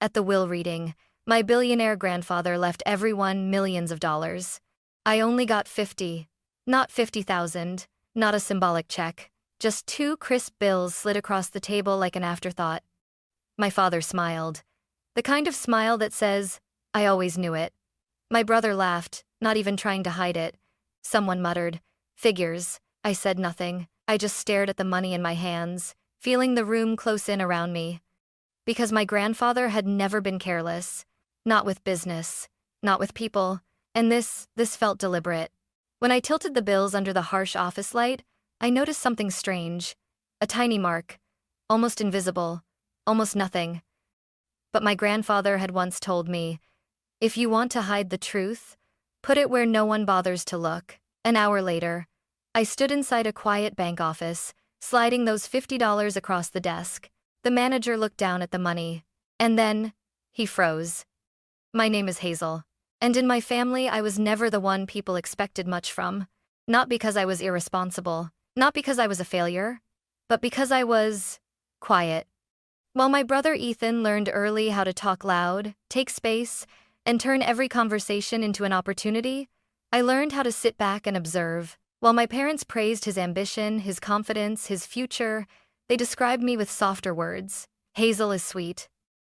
At the will reading, my billionaire grandfather left everyone millions of dollars. I only got 50. Not 50,000, not a symbolic check. Just two crisp bills slid across the table like an afterthought. My father smiled. The kind of smile that says, I always knew it. My brother laughed, not even trying to hide it. Someone muttered, figures. I said nothing. I just stared at the money in my hands, feeling the room close in around me. Because my grandfather had never been careless. Not with business, not with people, and this felt deliberate. When I tilted the bills under the harsh office light, I noticed something strange. A tiny mark, almost invisible, almost nothing. But my grandfather had once told me, if you want to hide the truth, put it where no one bothers to look. An hour later, I stood inside a quiet bank office, sliding those $50 across the desk. The manager looked down at the money, and then he froze. My name is Hazel, and in my family I was never the one people expected much from. Not because I was irresponsible, not because I was a failure, but because I was quiet. While my brother Ethan learned early how to talk loud, take space, and turn every conversation into an opportunity, I learned how to sit back and observe. While my parents praised his ambition, his confidence, his future, they described me with softer words. Hazel is sweet.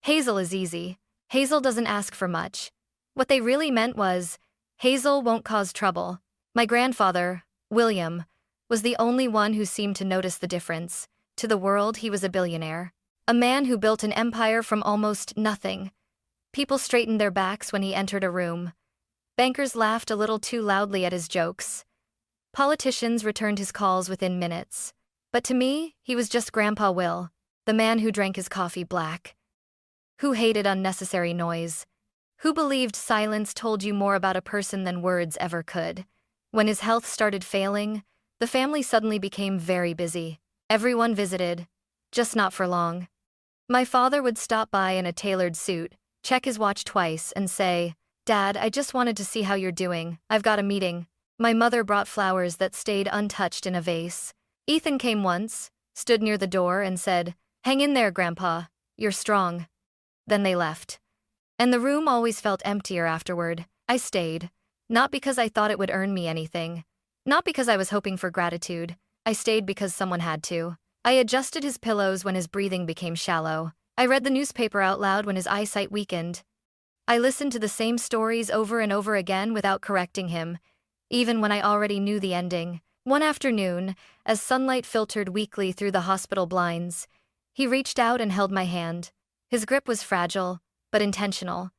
Hazel is easy. Hazel doesn't ask for much. What they really meant was, Hazel won't cause trouble. My grandfather, William, was the only one who seemed to notice the difference. To the world, he was a billionaire. A man who built an empire from almost nothing. People straightened their backs when he entered a room. Bankers laughed a little too loudly at his jokes. Politicians returned his calls within minutes. But to me, he was just Grandpa Will, the man who drank his coffee black. Who hated unnecessary noise. Who believed silence told you more about a person than words ever could. When his health started failing, the family suddenly became very busy. Everyone visited, just not for long. My father would stop by in a tailored suit, check his watch twice, and say, Dad, I just wanted to see how you're doing. I've got a meeting. My mother brought flowers that stayed untouched in a vase. Ethan came once, stood near the door, and said, Hang in there, Grandpa. You're strong. Then they left. And the room always felt emptier afterward. I stayed. Not because I thought it would earn me anything. Not because I was hoping for gratitude. I stayed because someone had to. I adjusted his pillows when his breathing became shallow. I read the newspaper out loud when his eyesight weakened. I listened to the same stories over and over again without correcting him, even when I already knew the ending. One afternoon, as sunlight filtered weakly through the hospital blinds, he reached out and held my hand. His grip was fragile, but intentional.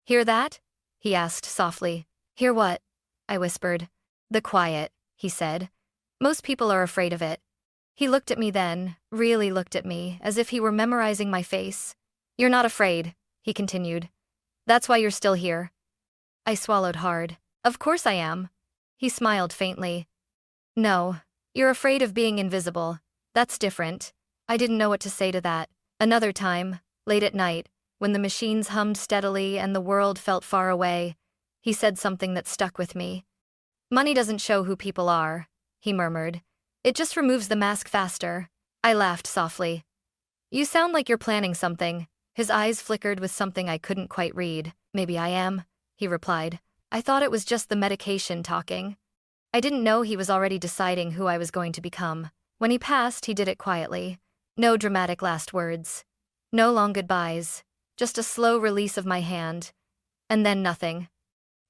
Hear that? He asked softly. Hear what? I whispered. The quiet, he said. Most people are afraid of it. He looked at me then, really looked at me, as if he were memorizing my face. You're not afraid, he continued. That's why you're still here. I swallowed hard. Of course I am. He smiled faintly. No, you're afraid of being invisible. That's different. I didn't know what to say to that. Another time, late at night, when the machines hummed steadily and the world felt far away, he said something that stuck with me. Money doesn't show who people are, he murmured. It just removes the mask faster. I laughed softly. You sound like you're planning something. His eyes flickered with something I couldn't quite read. Maybe I am, he replied. I thought it was just the medication talking. I didn't know he was already deciding who I was going to become. When he passed, he did it quietly. No dramatic last words. No long goodbyes. Just a slow release of my hand. And then nothing.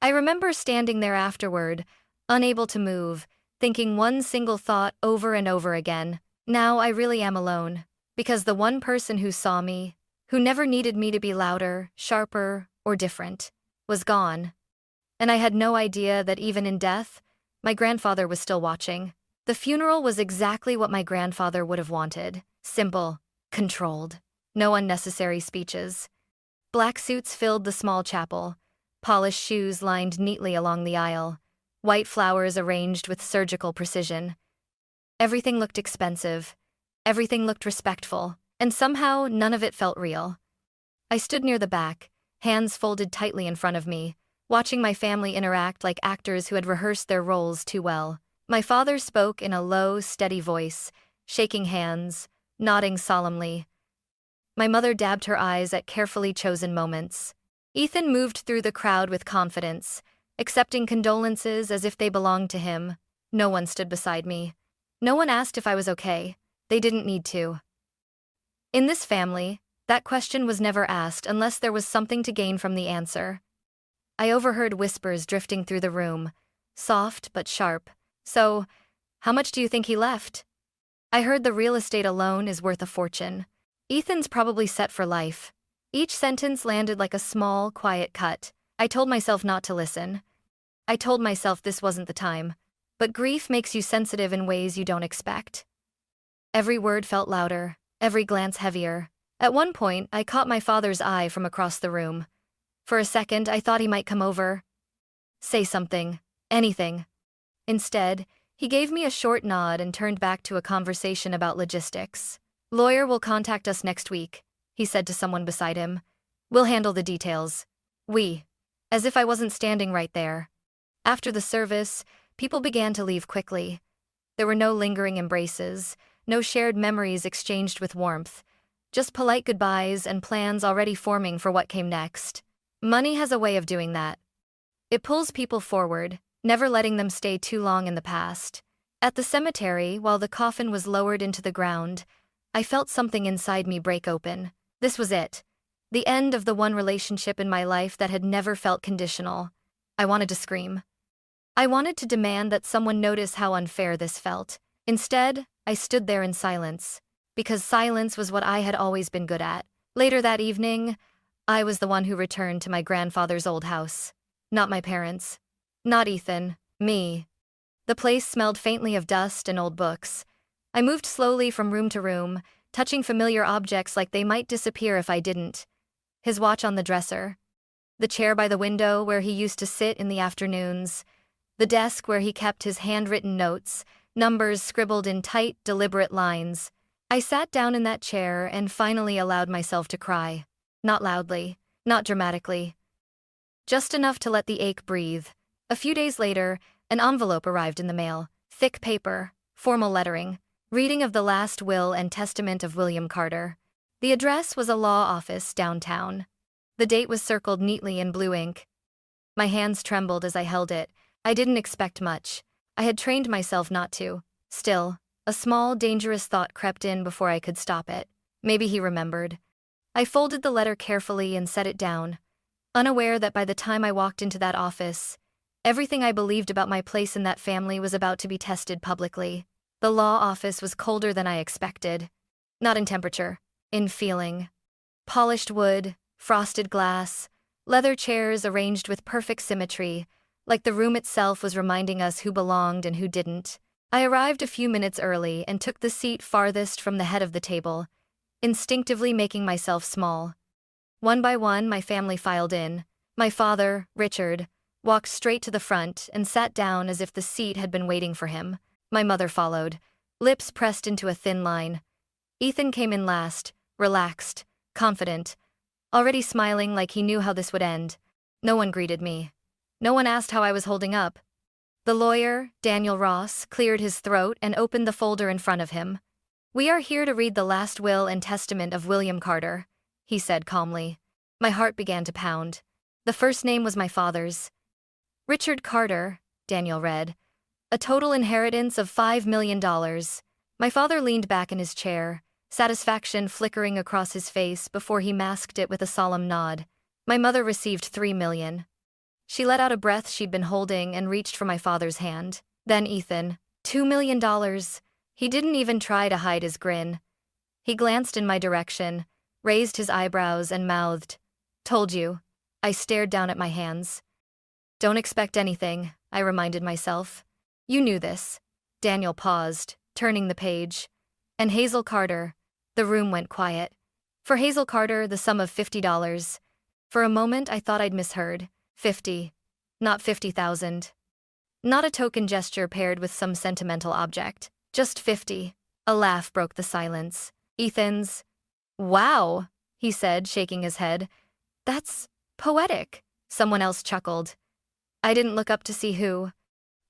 I remember standing there afterward, unable to move, thinking one single thought over and over again. Now I really am alone. Because the one person who saw me, who never needed me to be louder, sharper, or different, was gone. And I had no idea that even in death, my grandfather was still watching. The funeral was exactly what my grandfather would have wanted. Simple, controlled, no unnecessary speeches. Black suits filled the small chapel, polished shoes lined neatly along the aisle, white flowers arranged with surgical precision. Everything looked expensive, everything looked respectful, and somehow none of it felt real. I stood near the back, hands folded tightly in front of me, watching my family interact like actors who had rehearsed their roles too well. My father spoke in a low, steady voice, shaking hands, nodding solemnly. My mother dabbed her eyes at carefully chosen moments. Ethan moved through the crowd with confidence, accepting condolences as if they belonged to him. No one stood beside me. No one asked if I was okay. They didn't need to. In this family, that question was never asked unless there was something to gain from the answer. I overheard whispers drifting through the room, soft but sharp. So, how much do you think he left? I heard the real estate alone is worth a fortune. Ethan's probably set for life. Each sentence landed like a small, quiet cut. I told myself not to listen. I told myself this wasn't the time. But grief makes you sensitive in ways you don't expect. Every word felt louder, every glance heavier. At one point, I caught my father's eye from across the room. For a second, I thought he might come over. Say something. Anything. Instead, he gave me a short nod and turned back to a conversation about logistics. "Lawyer will contact us next week," he said to someone beside him. "We'll handle the details." We. As if I wasn't standing right there. After the service, people began to leave quickly. There were no lingering embraces, no shared memories exchanged with warmth, just polite goodbyes and plans already forming for what came next. Money has a way of doing that. It pulls people forward, never letting them stay too long in the past. At the cemetery, while the coffin was lowered into the ground, I felt something inside me break open. This was it. The end of the one relationship in my life that had never felt conditional. I wanted to scream. I wanted to demand that someone notice how unfair this felt. Instead, I stood there in silence, because silence was what I had always been good at. Later that evening, I was the one who returned to my grandfather's old house. Not my parents. Not Ethan. Me. The place smelled faintly of dust and old books. I moved slowly from room to room, touching familiar objects like they might disappear if I didn't. His watch on the dresser. The chair by the window where he used to sit in the afternoons. The desk where he kept his handwritten notes, numbers scribbled in tight, deliberate lines. I sat down in that chair and finally allowed myself to cry. Not loudly, not dramatically. Just enough to let the ache breathe. A few days later, an envelope arrived in the mail. Thick paper, formal lettering, reading of the last will and testament of William Carter. The address was a law office downtown. The date was circled neatly in blue ink. My hands trembled as I held it. I didn't expect much. I had trained myself not to. Still, a small, dangerous thought crept in before I could stop it. Maybe he remembered. I folded the letter carefully and set it down, unaware that by the time I walked into that office, everything I believed about my place in that family was about to be tested publicly. The law office was colder than I expected. Not in temperature, in feeling. Polished wood, frosted glass, leather chairs arranged with perfect symmetry, like the room itself was reminding us who belonged and who didn't. I arrived a few minutes early and took the seat farthest from the head of the table, instinctively making myself small. One by one, my family filed in. My father, Richard, walked straight to the front and sat down as if the seat had been waiting for him. My mother followed, lips pressed into a thin line. Ethan came in last, relaxed, confident, already smiling like he knew how this would end. No one greeted me. No one asked how I was holding up. The lawyer, Daniel Ross, cleared his throat and opened the folder in front of him. "We are here to read the last will and testament of William Carter," he said calmly. My heart began to pound. The first name was my father's. "Richard Carter," Daniel read. "A total inheritance of $5 million. My father leaned back in his chair, satisfaction flickering across his face before he masked it with a solemn nod. My mother received $3 million. She let out a breath she'd been holding and reached for my father's hand. Then Ethan, $2 million. He didn't even try to hide his grin. He glanced in my direction, raised his eyebrows and mouthed, "Told you." I stared down at my hands. "Don't expect anything," I reminded myself. "You knew this." Daniel paused, turning the page. "And Hazel Carter." The room went quiet. "For Hazel Carter, the sum of $50. For a moment, I thought I'd misheard. 50. Not 50,000. Not a token gesture paired with some sentimental object. Just 50. A laugh broke the silence. "Ethan's." "Wow," he said, shaking his head. "That's poetic." Someone else chuckled. I didn't look up to see who.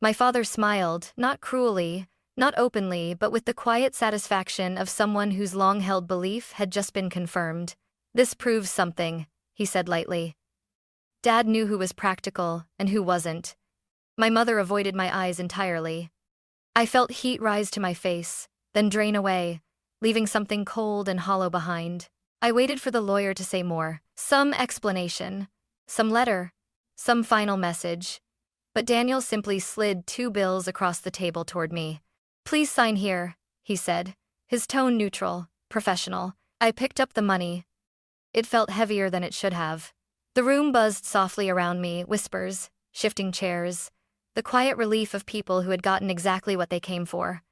My father smiled, not cruelly, Not openly, but with the quiet satisfaction of someone whose long-held belief had just been confirmed. "This proves something," he said lightly. Dad knew who was practical and who wasn't. My mother avoided my eyes entirely. I felt heat rise to my face, then drain away, leaving something cold and hollow behind. I waited for the lawyer to say more, some explanation, some letter, some final message. But Daniel simply slid 2 bills across the table toward me. "Please sign here," he said, his tone neutral, professional. I picked up the money. It felt heavier than it should have. The room buzzed softly around me, whispers, shifting chairs, the quiet relief of people who had gotten exactly what they came for.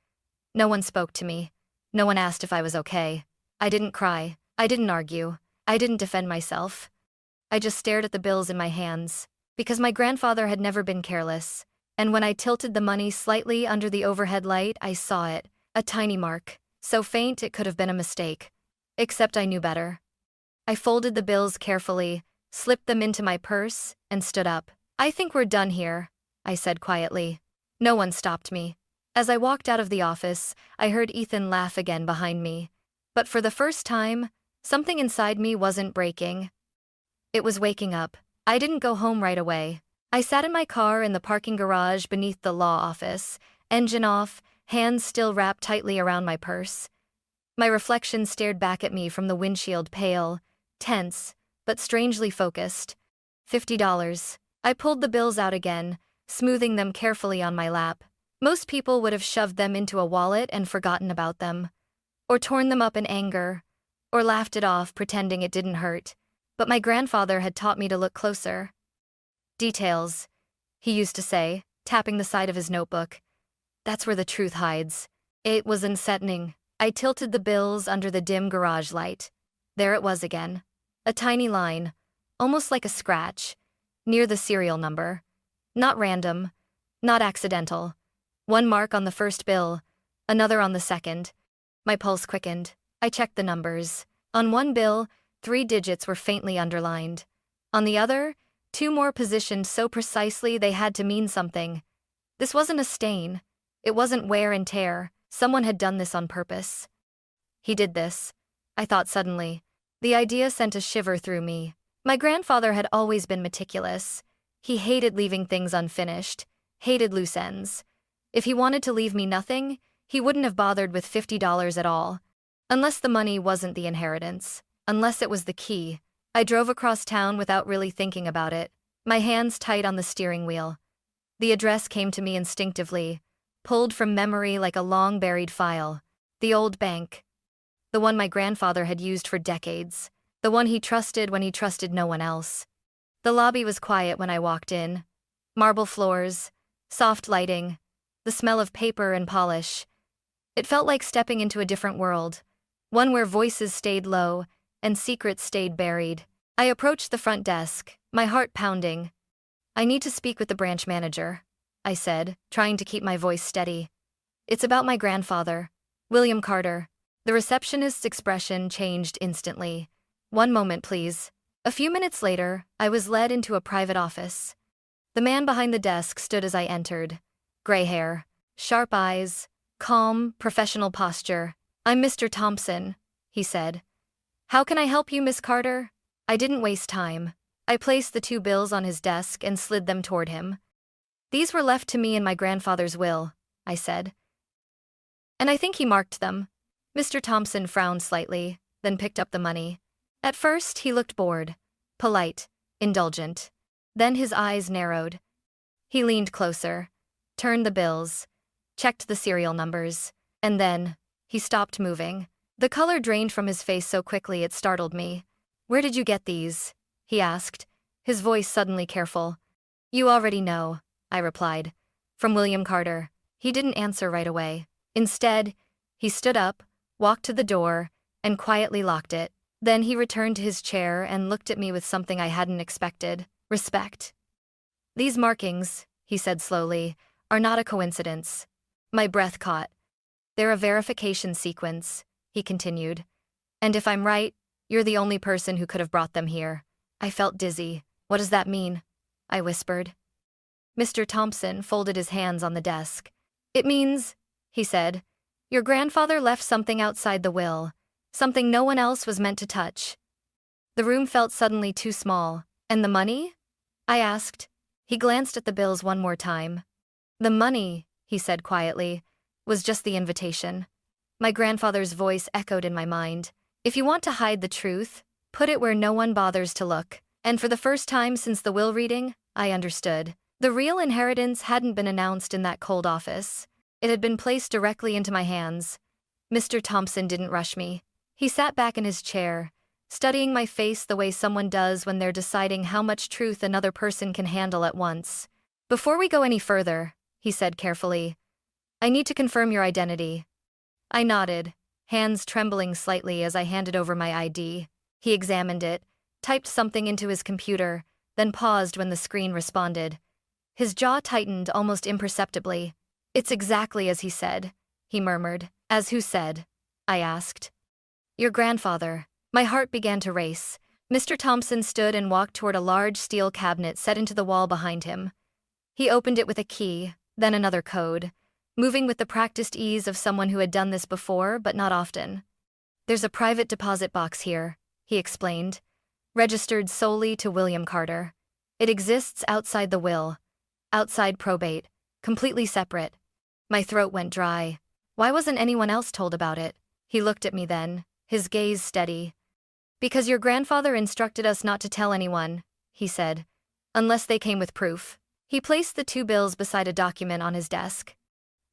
No one spoke to me. No one asked if I was okay. I didn't cry. I didn't argue. I didn't defend myself. I just stared at the bills in my hands, because my grandfather had never been careless. And when I tilted the money slightly under the overhead light, I saw it, a tiny mark, so faint it could have been a mistake. Except I knew better. I folded the bills carefully, slipped them into my purse, and stood up. "I think we're done here," I said quietly. No one stopped me. As I walked out of the office, I heard Ethan laugh again behind me. But for the first time, something inside me wasn't breaking. It was waking up. I didn't go home right away. I sat in my car in the parking garage beneath the law office, engine off, hands still wrapped tightly around my purse. My reflection stared back at me from the windshield, pale, tense, but strangely focused. $50. I pulled the bills out again, smoothing them carefully on my lap. Most people would have shoved them into a wallet and forgotten about them, or torn them up in anger, or laughed it off pretending it didn't hurt. But my grandfather had taught me to look closer. "Details," he used to say, tapping the side of his notebook. "That's where the truth hides." It was unsettling. I tilted the bills under the dim garage light. There it was again. A tiny line, almost like a scratch, near the serial number. Not random, not accidental. One mark on the first bill, another on the second. My pulse quickened. I checked the numbers. On one bill, 3 digits were faintly underlined. On the other, 2 more positioned so precisely they had to mean something. This wasn't a stain. It wasn't wear and tear. Someone had done this on purpose. He did this, I thought suddenly. The idea sent a shiver through me. My grandfather had always been meticulous. He hated leaving things unfinished, hated loose ends. If he wanted to leave me nothing, he wouldn't have bothered with $50 at all. Unless the money wasn't the inheritance. Unless it was the key. I drove across town without really thinking about it, my hands tight on the steering wheel. The address came to me instinctively, pulled from memory like a long-buried file. The old bank. The one my grandfather had used for decades. The one he trusted when he trusted no one else. The lobby was quiet when I walked in. Marble floors, soft lighting, the smell of paper and polish. It felt like stepping into a different world, one where voices stayed low and secrets stayed buried. I approached the front desk, my heart pounding. "I need to speak with the branch manager," I said, trying to keep my voice steady. "It's about my grandfather, William Carter." The receptionist's expression changed instantly. "One moment, please." A few minutes later, I was led into a private office. The man behind the desk stood as I entered. Gray hair, sharp eyes, calm, professional posture. "I'm Mr. Thompson," he said. "How can I help you, Miss Carter?" I didn't waste time. I placed the 2 bills on his desk and slid them toward him. "These were left to me in my grandfather's will," I said. "And I think he marked them." Mr. Thompson frowned slightly, then picked up the money. At first, he looked bored, polite, indulgent. Then his eyes narrowed. He leaned closer, turned the bills, checked the serial numbers, and then he stopped moving. The color drained from his face so quickly it startled me. "Where did you get these?" he asked, his voice suddenly careful. "You already know," I replied. "From William Carter." He didn't answer right away. Instead, he stood up, walked to the door, and quietly locked it. Then he returned to his chair and looked at me with something I hadn't expected. Respect. "These markings," he said slowly, "are not a coincidence." My breath caught. "They're a verification sequence," he continued. "And if I'm right, you're the only person who could have brought them here." I felt dizzy. "What does that mean?" I whispered. Mr. Thompson folded his hands on the desk. "It means," he said. Your grandfather left something outside the will, something no one else was meant to touch. The room felt suddenly too small. And the money? I asked. He glanced at the bills one more time. The money, he said quietly, was just the invitation. My grandfather's voice echoed in my mind. If you want to hide the truth, put it where no one bothers to look. And for the first time since the will reading, I understood. The real inheritance hadn't been announced in that cold office. It had been placed directly into my hands. Mr. Thompson didn't rush me. He sat back in his chair, studying my face the way someone does when they're deciding how much truth another person can handle at once. Before we go any further, he said carefully, I need to confirm your identity. I nodded, hands trembling slightly as I handed over my ID. He examined it, typed something into his computer, then paused when the screen responded. His jaw tightened almost imperceptibly. It's exactly as he said, he murmured. As who said? I asked. Your grandfather. My heart began to race. Mr. Thompson stood and walked toward a large steel cabinet set into the wall behind him. He opened it with a key, then another code, moving with the practiced ease of someone who had done this before, but not often. There's a private deposit box here, he explained, registered solely to William Carter. It exists outside the will, outside probate, completely separate. My throat went dry. Why wasn't anyone else told about it? He looked at me then, his gaze steady. Because your grandfather instructed us not to tell anyone, he said, unless they came with proof. He placed the 2 bills beside a document on his desk.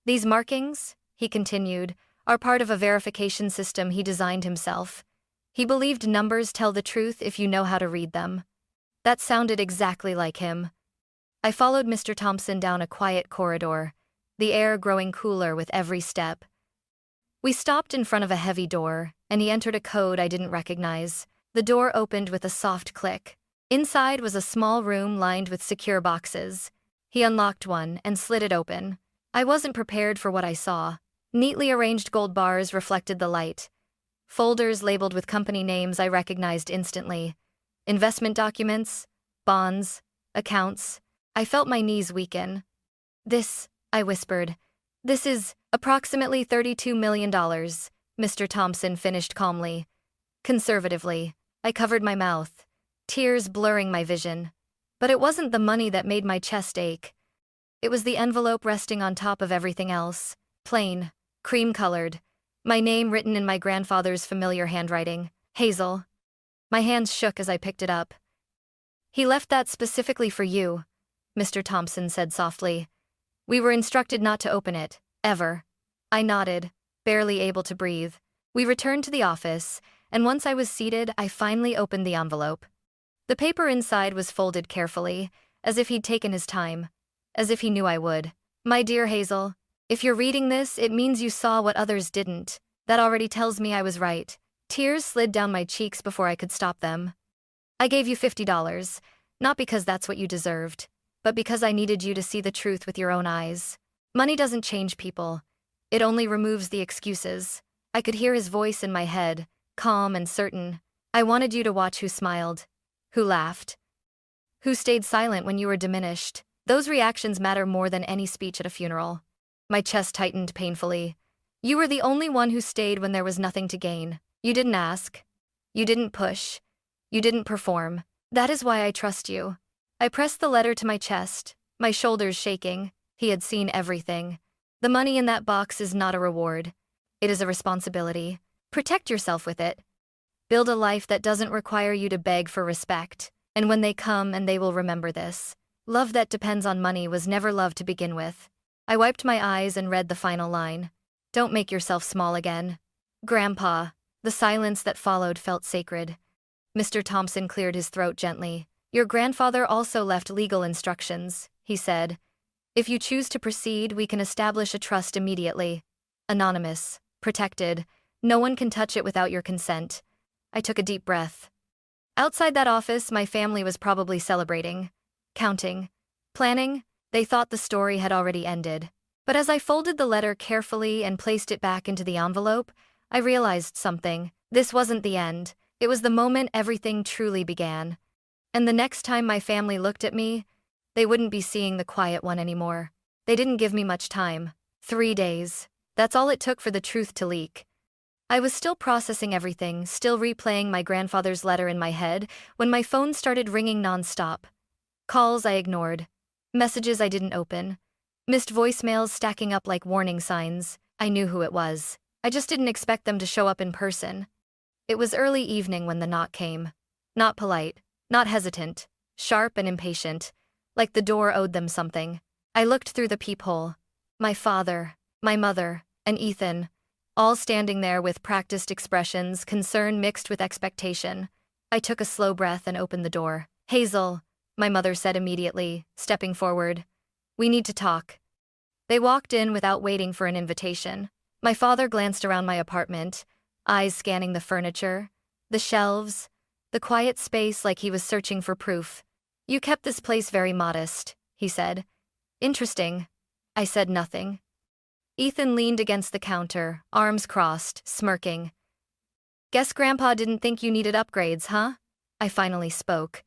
These markings, he continued, are part of a verification system he designed himself. He believed numbers tell the truth if you know how to read them. That sounded exactly like him. I followed Mr. Thompson down a quiet corridor, the air growing cooler with every step. We stopped in front of a heavy door, and he entered a code I didn't recognize. The door opened with a soft click. Inside was a small room lined with secure boxes. He unlocked one and slid it open. I wasn't prepared for what I saw. Neatly arranged gold bars reflected the light. Folders labeled with company names I recognized instantly. Investment documents, bonds, accounts. I felt my knees weaken. This, I whispered. This is approximately $32 million, Mr. Thompson finished calmly. Conservatively, I covered my mouth, tears blurring my vision. But it wasn't the money that made my chest ache. It was the envelope resting on top of everything else, plain, cream-colored, my name written in my grandfather's familiar handwriting, Hazel. My hands shook as I picked it up. He left that specifically for you, Mr. Thompson said softly. We were instructed not to open it, ever. I nodded, barely able to breathe. We returned to the office, and once I was seated, I finally opened the envelope. The paper inside was folded carefully, as if he'd taken his time, as if he knew I would. My dear Hazel, if you're reading this, it means you saw what others didn't. That already tells me I was right. Tears slid down my cheeks before I could stop them. I gave you $50, not because that's what you deserved, but because I needed you to see the truth with your own eyes. Money doesn't change people. It only removes the excuses. I could hear his voice in my head, calm and certain. I wanted you to watch who smiled, who laughed, who stayed silent when you were diminished. Those reactions matter more than any speech at a funeral. My chest tightened painfully. You were the only one who stayed when there was nothing to gain. You didn't ask. You didn't push. You didn't perform. That is why I trust you. I pressed the letter to my chest, my shoulders shaking. He had seen everything. The money in that box is not a reward. It is a responsibility. Protect yourself with it. Build a life that doesn't require you to beg for respect. And when they come, and they will remember this. Love that depends on money was never love to begin with. I wiped my eyes and read the final line. Don't make yourself small again. Grandpa. The silence that followed felt sacred. Mr. Thompson cleared his throat gently. Your grandfather also left legal instructions, he said. If you choose to proceed, we can establish a trust immediately. Anonymous, protected. No one can touch it without your consent. I took a deep breath. Outside that office, my family was probably celebrating, counting, planning. They thought the story had already ended. But as I folded the letter carefully and placed it back into the envelope, I realized something. This wasn't the end. It was the moment everything truly began. And the next time my family looked at me, they wouldn't be seeing the quiet one anymore. They didn't give me much time. 3 days. That's all it took for the truth to leak. I was still processing everything, still replaying my grandfather's letter in my head, when my phone started ringing nonstop. Calls I ignored. Messages I didn't open. Missed voicemails stacking up like warning signs. I knew who it was. I just didn't expect them to show up in person. It was early evening when the knock came. Not polite, not hesitant, sharp and impatient, like the door owed them something. I looked through the peephole. My father, my mother, and Ethan, all standing there with practiced expressions, concern mixed with expectation. I took a slow breath and opened the door. "Hazel," my mother said immediately, stepping forward. "We need to talk." They walked in without waiting for an invitation. My father glanced around my apartment, eyes scanning the furniture, the shelves, the quiet space like he was searching for proof. "You kept this place very modest," he said. "Interesting." I said nothing. Ethan leaned against the counter, arms crossed, smirking. "Guess Grandpa didn't think you needed upgrades, huh?" I finally spoke.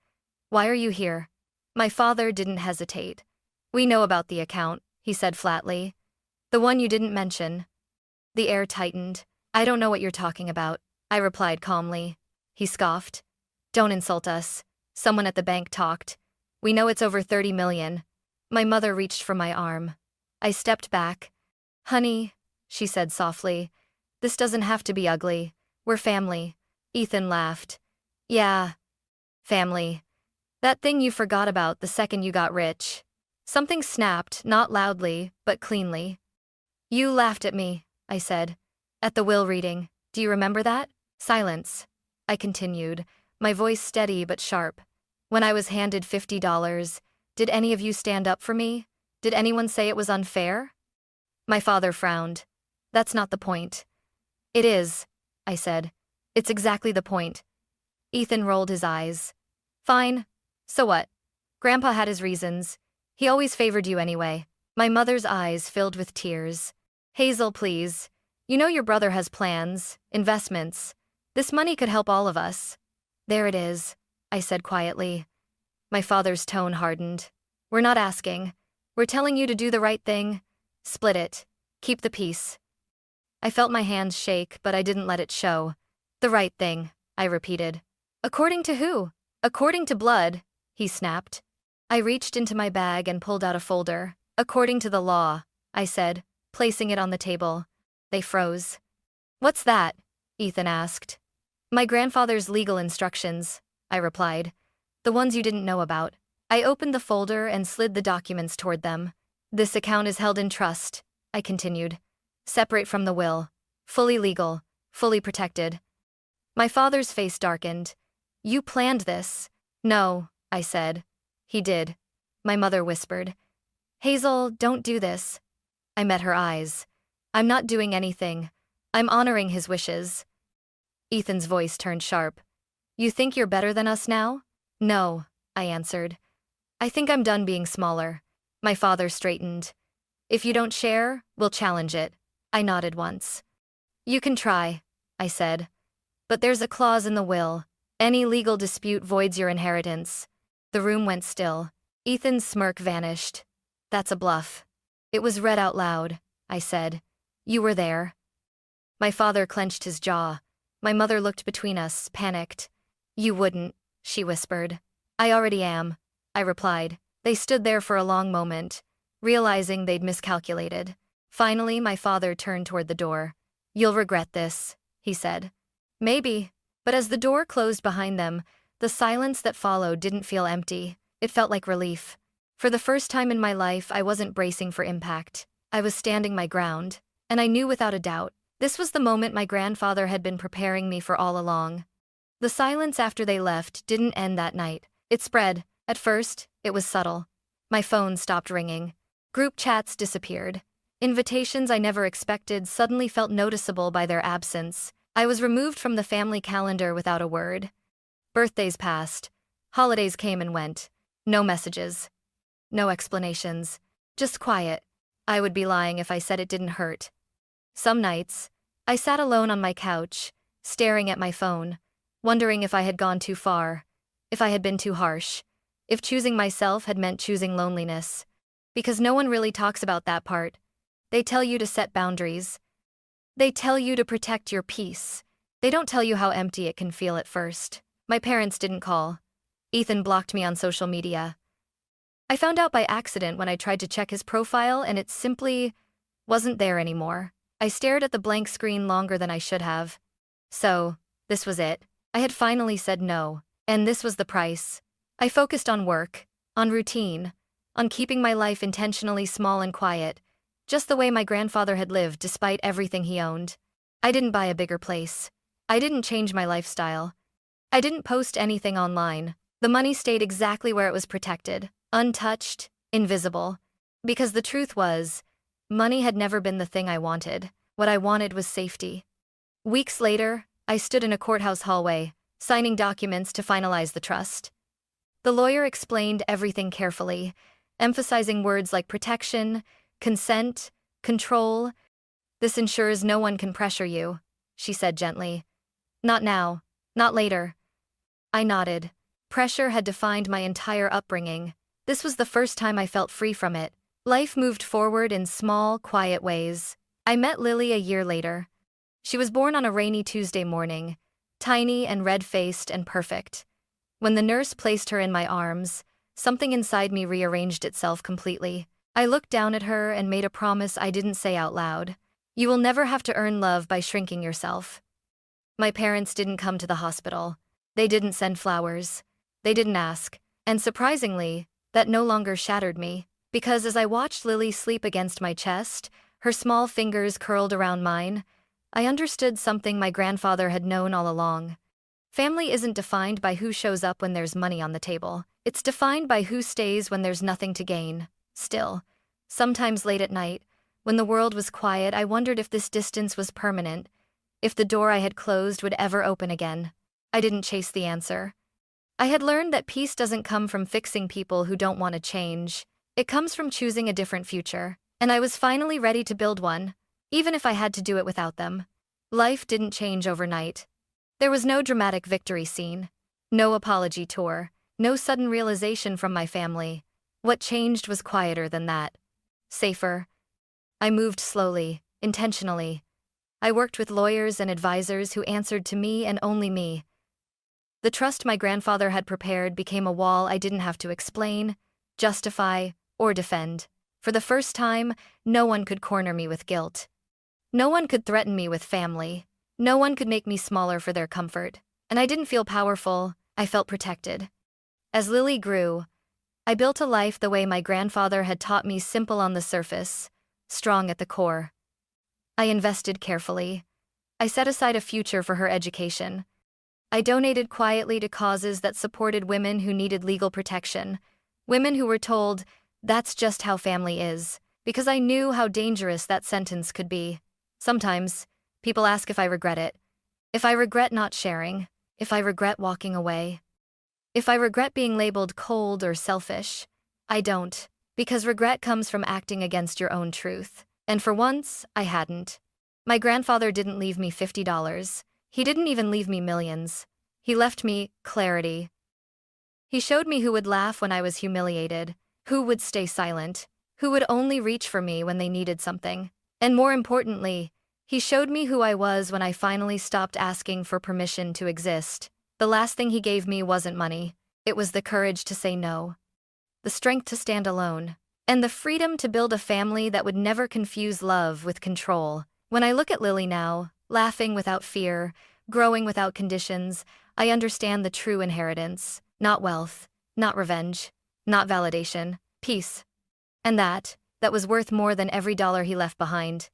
"Why are you here?" My father didn't hesitate. "We know about the account," he said flatly. "The one you didn't mention." The air tightened. "I don't know what you're talking about," I replied calmly. He scoffed. "Don't insult us. Someone at the bank talked. We know it's over 30 million. My mother reached for my arm. I stepped back. "Honey," she said softly, "this doesn't have to be ugly. We're family." Ethan laughed. "Yeah. Family. That thing you forgot about the second you got rich." Something snapped, not loudly, but cleanly. "You laughed at me," I said. "At the will reading. Do you remember that?" Silence. I continued, my voice steady but sharp. "When I was handed $50, did any of you stand up for me? Did anyone say it was unfair?" My father frowned. "That's not the point." "It is," I said. "It's exactly the point." Ethan rolled his eyes. "Fine. So what? Grandpa had his reasons. He always favored you anyway." My mother's eyes filled with tears. "Hazel, please. You know your brother has plans, investments. This money could help all of us." "There it is," I said quietly. My father's tone hardened. "We're not asking. We're telling you to do the right thing. Split it. Keep the peace." I felt my hands shake, but I didn't let it show. "The right thing," I repeated. "According to who?" "According to blood," he snapped. I reached into my bag and pulled out a folder. "According to the law," I said, placing it on the table. They froze. "What's that?" Ethan asked. "My grandfather's legal instructions," I replied. "The ones you didn't know about." I opened the folder and slid the documents toward them. "This account is held in trust," I continued. "Separate from the will. Fully legal. Fully protected." My father's face darkened. "You planned this." "No," I said. "He did." My mother whispered. "Hazel, don't do this." I met her eyes. "I'm not doing anything. I'm honoring his wishes." Ethan's voice turned sharp. "You think you're better than us now?" "No," I answered. "I think I'm done being smaller." My father straightened. "If you don't share, we'll challenge it." I nodded once. "You can try," I said. "But there's a clause in the will. Any legal dispute voids your inheritance." The room went still. Ethan's smirk vanished. "That's a bluff." "It was read out loud," I said. "You were there." My father clenched his jaw. My mother looked between us, panicked. "You wouldn't," she whispered. "I already am," I replied. They stood there for a long moment, realizing they'd miscalculated. Finally, my father turned toward the door. "You'll regret this," he said. "Maybe." But as the door closed behind them, the silence that followed didn't feel empty. It felt like relief. For the first time in my life, I wasn't bracing for impact. I was standing my ground, and I knew without a doubt, this was the moment my grandfather had been preparing me for all along. The silence after they left didn't end that night. It spread. At first, it was subtle. My phone stopped ringing. Group chats disappeared. Invitations I never expected suddenly felt noticeable by their absence. I was removed from the family calendar without a word. Birthdays passed. Holidays came and went. No messages. No explanations. Just quiet. I would be lying if I said it didn't hurt. Some nights, I sat alone on my couch, staring at my phone, wondering if I had gone too far, if I had been too harsh, if choosing myself had meant choosing loneliness. Because no one really talks about that part. They tell you to set boundaries. They tell you to protect your peace. They don't tell you how empty it can feel at first. My parents didn't call. Ethan blocked me on social media. I found out by accident when I tried to check his profile and it simply wasn't there anymore. I stared at the blank screen longer than I should have. So, this was it. I had finally said no, and this was the price. I focused on work, on routine, on keeping my life intentionally small and quiet, just the way my grandfather had lived despite everything he owned. I didn't buy a bigger place. I didn't change my lifestyle. I didn't post anything online. The money stayed exactly where it was protected, untouched, invisible. Because the truth was, money had never been the thing I wanted. What I wanted was safety. Weeks later, I stood in a courthouse hallway, signing documents to finalize the trust. The lawyer explained everything carefully, emphasizing words like protection, consent, control. "This ensures no one can pressure you," she said gently. "Not now, not later." I nodded. Pressure had defined my entire upbringing. This was the first time I felt free from it. Life moved forward in small, quiet ways. I met Lily a year later. She was born on a rainy Tuesday morning, tiny and red-faced and perfect. When the nurse placed her in my arms, something inside me rearranged itself completely. I looked down at her and made a promise I didn't say out loud. "You will never have to earn love by shrinking yourself." My parents didn't come to the hospital. They didn't send flowers. They didn't ask. And surprisingly, that no longer shattered me. Because as I watched Lily sleep against my chest, her small fingers curled around mine, I understood something my grandfather had known all along. Family isn't defined by who shows up when there's money on the table. It's defined by who stays when there's nothing to gain. Still, sometimes late at night, when the world was quiet, I wondered if this distance was permanent, if the door I had closed would ever open again. I didn't chase the answer. I had learned that peace doesn't come from fixing people who don't want to change. It comes from choosing a different future. And I was finally ready to build one, even if I had to do it without them. Life didn't change overnight. There was no dramatic victory scene, no apology tour, no sudden realization from my family. What changed was quieter than that. Safer. I moved slowly, intentionally. I worked with lawyers and advisors who answered to me and only me. The trust my grandfather had prepared became a wall I didn't have to explain, justify, or defend. For the first time, no one could corner me with guilt. No one could threaten me with family. No one could make me smaller for their comfort. And I didn't feel powerful, I felt protected. As Lily grew, I built a life the way my grandfather had taught me, simple on the surface, strong at the core. I invested carefully. I set aside a future for her education. I donated quietly to causes that supported women who needed legal protection, women who were told, "That's just how family is," because I knew how dangerous that sentence could be. Sometimes, people ask if I regret it. If I regret not sharing. If I regret walking away. If I regret being labeled cold or selfish. I don't, because regret comes from acting against your own truth. And for once, I hadn't. My grandfather didn't leave me $50. He didn't even leave me millions. He left me clarity. He showed me who would laugh when I was humiliated, who would stay silent, who would only reach for me when they needed something. And more importantly, he showed me who I was when I finally stopped asking for permission to exist. The last thing he gave me wasn't money. It was the courage to say no, the strength to stand alone, and the freedom to build a family that would never confuse love with control. When I look at Lily now, laughing without fear, growing without conditions, I understand the true inheritance. Not wealth, not revenge, not validation, peace. And that was worth more than every dollar he left behind.